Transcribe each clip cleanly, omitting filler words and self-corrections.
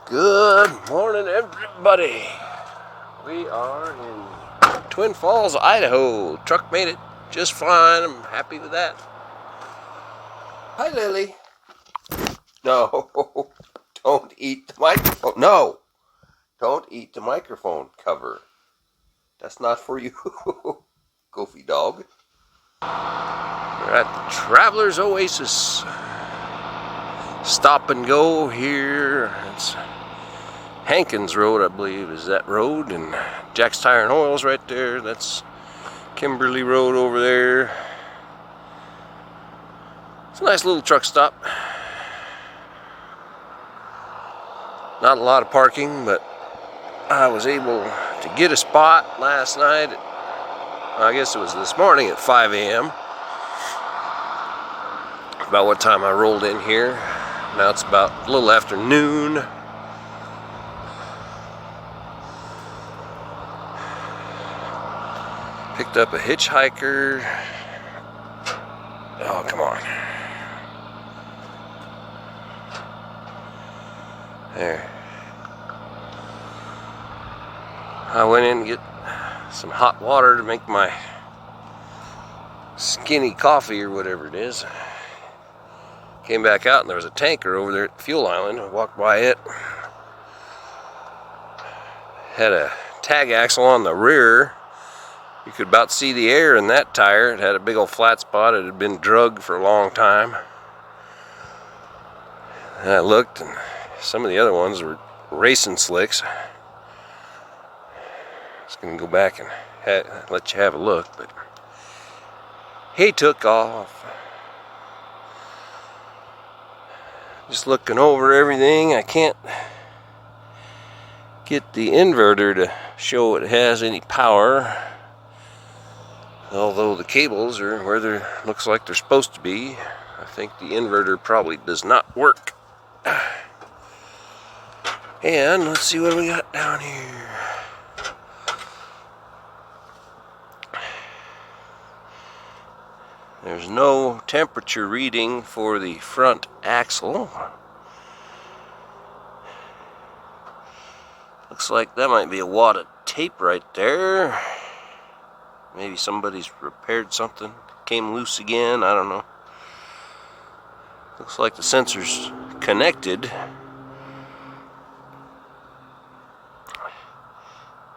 Good morning, everybody. We are in Twin Falls, Idaho. Truck made it just fine. I'm happy with that. Hi, Lily. No, don't eat the microphone. No, don't eat the microphone cover. That's not for you, goofy dog. We're at the Traveler's Oasis. Stop and go here. It's Hankins Road, I believe, is that road, and Jack's Tire and Oil's right there. That's Kimberly Road over there. It's a nice little truck stop. Not a lot of parking, but I was able to get a spot last night. I guess it was this morning at 5 a.m. About what time I rolled in here. Now it's about a little after noon. Picked up a hitchhiker. Oh, come on. There. I went in to get some hot water to make my skinny coffee or whatever it is. Came back out and there was a tanker over there at the fuel island. I walked by it. Had a tag axle on the rear. You could about see the air in that tire. It had a big old flat spot. It had been drugged for a long time. And I looked, and some of the other ones were racing slicks. I was going to go back and let you have a look, but he took off. Just looking over everything. I can't get the inverter to show it has any power. Although the cables are where they looks like they're supposed to be. I think the inverter probably does not work. And let's see what we got down here. There's no temperature reading for the front axle. Looks like that might be a wad of tape right there. Maybe somebody's repaired something, came loose again, I don't know. Looks like the sensor's connected.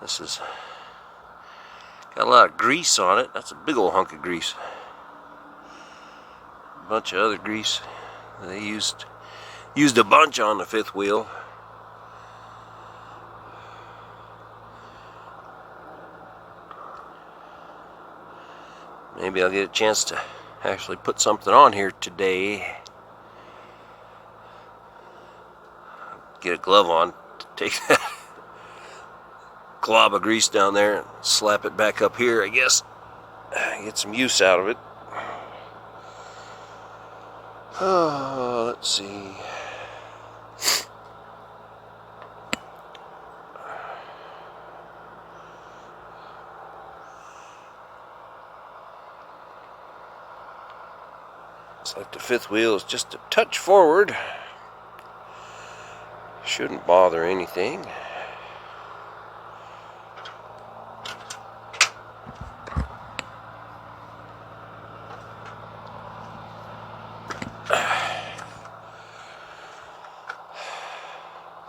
This has got a lot of grease on it. That's a big old hunk of grease. A bunch of other grease. They used a bunch on the fifth wheel. Maybe I'll get a chance to actually put something on here today. Get a glove on to take that glob of grease down there and slap it back up here, I guess. Get some use out of it. Oh, let's see. Looks like the fifth wheel is just a touch forward. Shouldn't bother anything.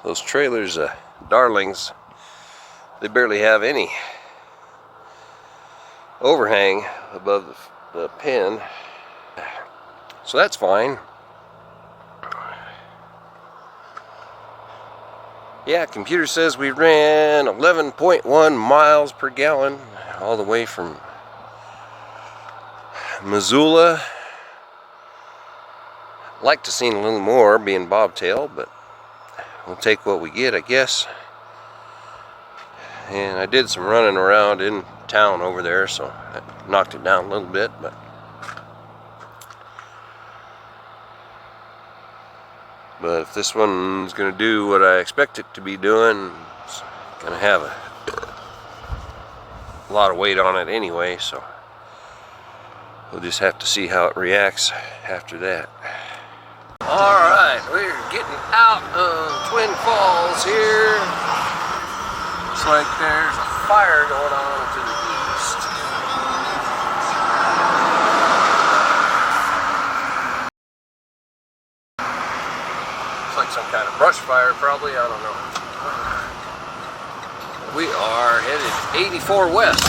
Those trailers, darlings, they barely have any overhang above the pin. So that's fine. Yeah, computer says we ran 11.1 miles per gallon all the way from Missoula. Like to seen a little more being bobtail, but we'll take what we get, I guess. And I did some running around in town over there, so that knocked it down a little bit, but if this one's going to do what I expect it to be doing, it's going to have a lot of weight on it anyway, so we'll just have to see how it reacts after that. Alright, we're getting out of Twin Falls here. Looks like there's a fire going on to the east. Looks like some kind of brush fire, probably, I don't know. We are headed 84 west.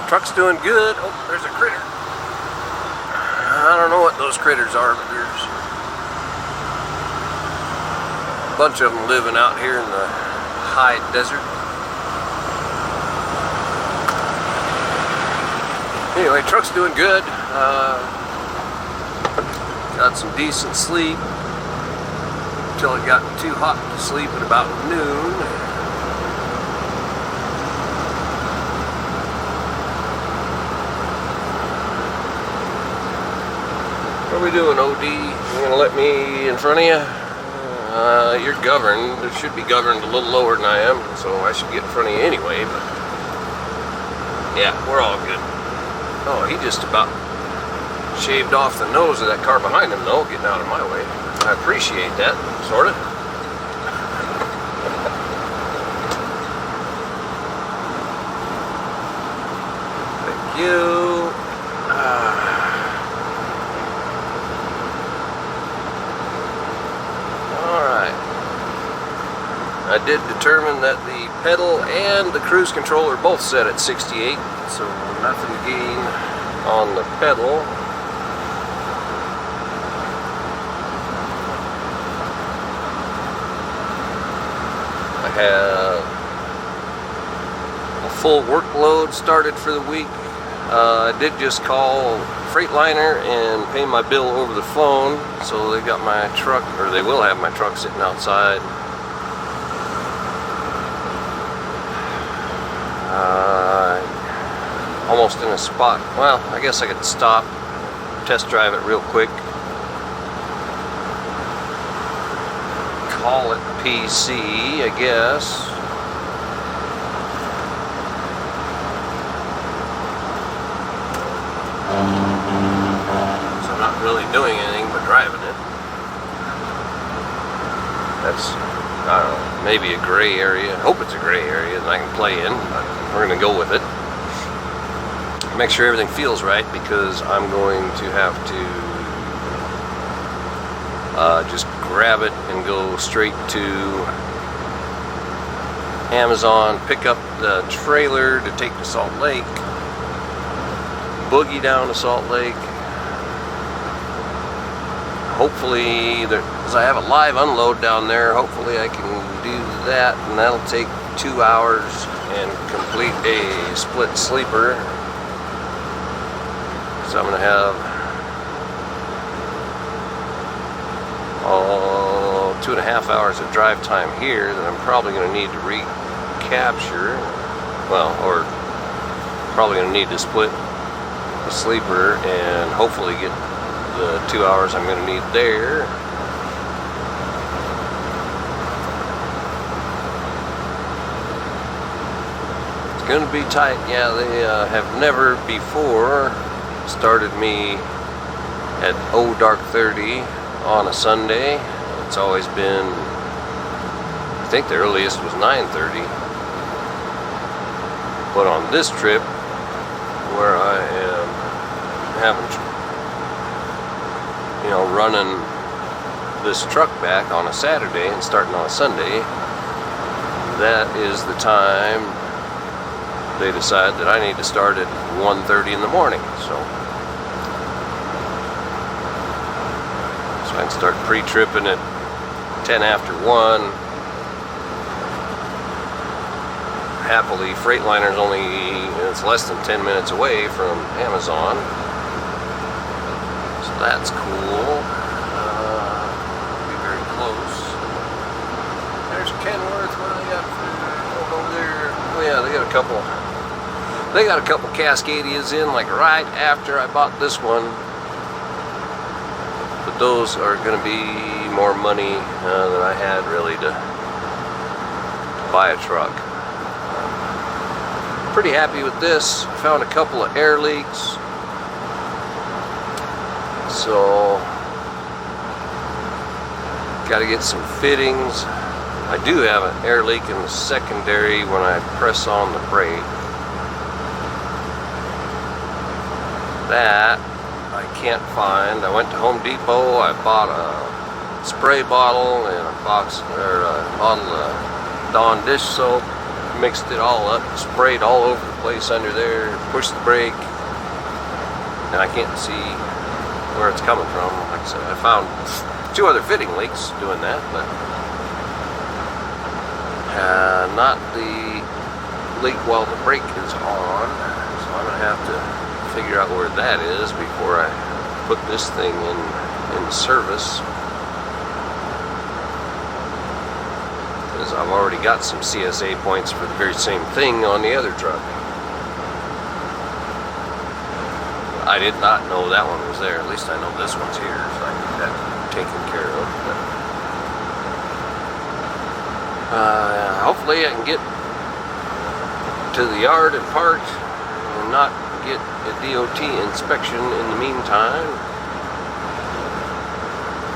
Truck's doing good. Oh, there's a critter. I don't know what those critters are, but there's a bunch of them living out here in the high desert. Anyway, truck's doing good. Got some decent sleep until it got too hot to sleep at about noon. What are we doing, OD? You gonna let me in front of you? You're governed. It should be governed a little lower than I am, so I should get in front of you anyway, but yeah, we're all good. Oh, he just about shaved off the nose of that car behind him, though, getting out of my way. I appreciate that, sort of. Thank you. I did determine that the pedal and the cruise control are both set at 68, so nothing to gain on the pedal. I have a full workload started for the week. I did just call Freightliner and pay my bill over the phone, so they got my truck, or they will have my truck sitting outside. Almost in a spot. Well, I guess I could stop, test drive it real quick, call it PC, I guess. So I'm not really doing anything but driving it. That's, I don't know, maybe a gray area. I hope it's a gray area that I can play in, but we're going to go with it. Make sure everything feels right, because I'm going to have to just grab it and go straight to Amazon, pick up the trailer to take to Salt Lake, boogie down to Salt Lake. Hopefully, because I have a live unload down there, hopefully I can do that, and that'll take 2 hours and complete a split sleeper. So I'm going to have 2.5 hours of drive time here that I'm probably going to need to recapture. Well, or probably going to need to split the sleeper and hopefully get the 2 hours I'm going to need there. It's going to be tight. Yeah, they have never before started me at dark 30 on a Sunday. It's always been, I think the earliest was 9:30. But on this trip, where I am having, running this truck back on a Saturday and starting on a Sunday, that is the time they decide that I need to start at 1:30 in the morning. So I can start pre-tripping at 10 after 1. Happily, Freightliner's it's less than 10 minutes away from Amazon. So that's cool. Be very close. There's Kenworth. What do they got over there? Oh yeah, they got a couple. They got a couple Cascadias in, like right after I bought this one. But those are going to be more money than I had really to buy a truck. Pretty happy with this. Found a couple of air leaks. So, got to get some fittings. I do have an air leak in the secondary when I press on the brake. That I can't find. I went to Home Depot. I bought a spray bottle and a bottle of Dawn dish soap. Mixed it all up, sprayed all over the place under there. Pushed the brake, and I can't see where it's coming from. Like I said, I found 2 other fitting leaks doing that, but not the leak while the brake is on. So I'm gonna have to figure out where that is before I put this thing in service. Because I've already got some CSA points for the very same thing on the other truck. I did not know that one was there. At least I know this one's here, so I get that taken care of. But, hopefully I can get to the yard and park and not get a DOT inspection in the meantime.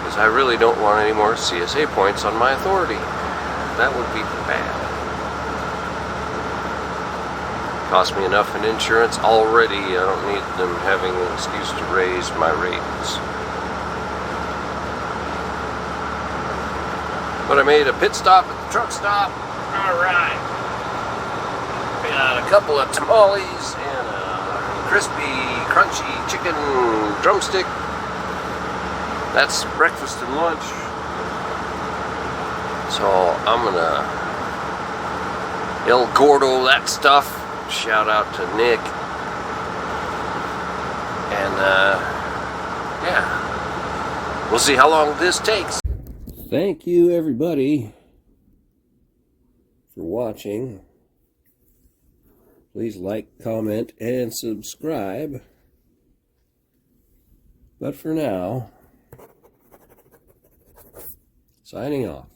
Because I really don't want any more CSA points on my authority. That would be bad. Cost me enough in insurance already. I don't need them having an excuse to raise my rates. But I made a pit stop at the truck stop. Alright. Got a couple of tamales and a crispy, crunchy chicken drumstick. That's breakfast and lunch. So I'm gonna El Gordo that stuff. Shout out to Nick. And yeah, we'll see how long this takes. Thank you everybody for watching. Please like, comment, and subscribe. But for now, signing off.